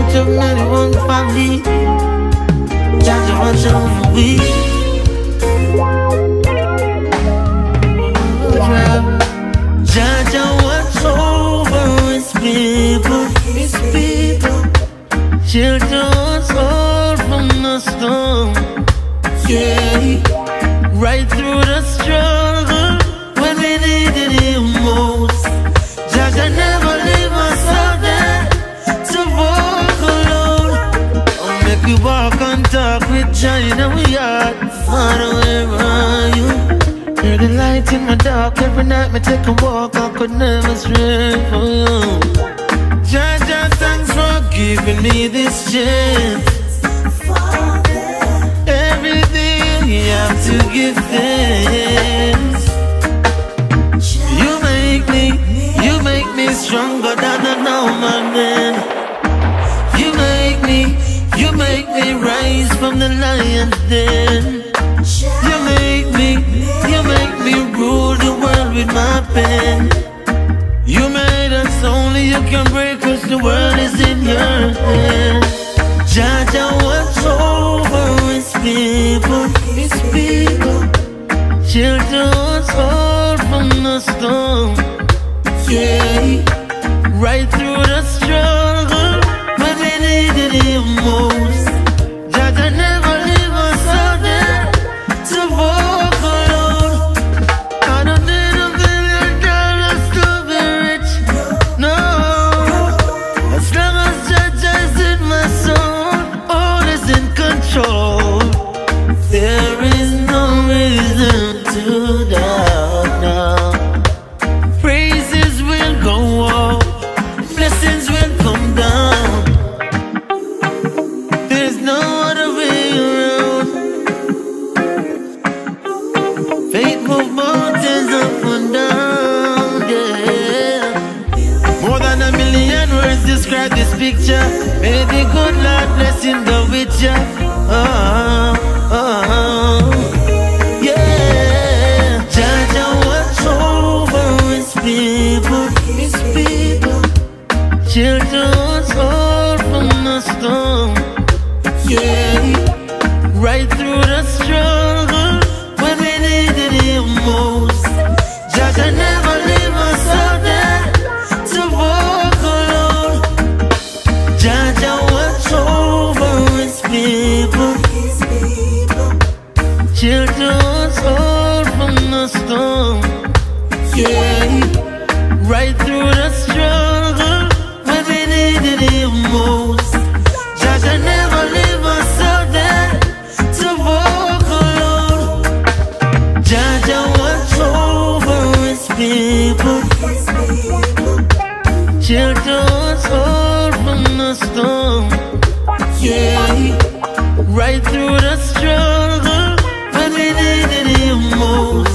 each of many one family. Jah Jah watch over we. Jah Jah watch over his people, his people. Shelter us all from the storm. Yeah, right through the struggle when we needed him most. Jah Jah never leave us out there to walk alone. I'll make you walk and talk with Jah in our heart. Father, where are you? You're the light in my dark. Every night me take a walk, I could never stray for you. Jah Jah, thanks for giving me this chance. Everything you have to give thanks. You make me stronger than a normal man. You make me rise from the lion's den. You make me rule the world with my pen. You made us, only you can break us, the world is in your hand. Jah Jah watch over his people, his people. Shelter us all from the storm. Yeah, right through the struggle when we needed him most. Jah Jah never leave us out there to walk alone. I don't need $1 million to be rich, no. As long as Jah Jah is in my soul, all is in control. There is no reason to doubt now. Praises will go up, blessings will come down. There's no other way around. Faith move mountains up and down, yeah. More than 1 million words describe this picture. May the good Lord blessing go with ya. Yeah. Jah Jah watch over his people, his people. Shelter us all from the storm. Yeah, right through the struggle when we needed him most. Jah Jah never leave us out there to walk alone. Jah Jah watch over his people, shelter us all from the storm. Yeah, right through the struggle when we needed him most. Jah Jah never leave us out there to walk alone. Jah Jah watch over his people, shelter us all from the storm. Yeah, right through the struggle when we needed him most.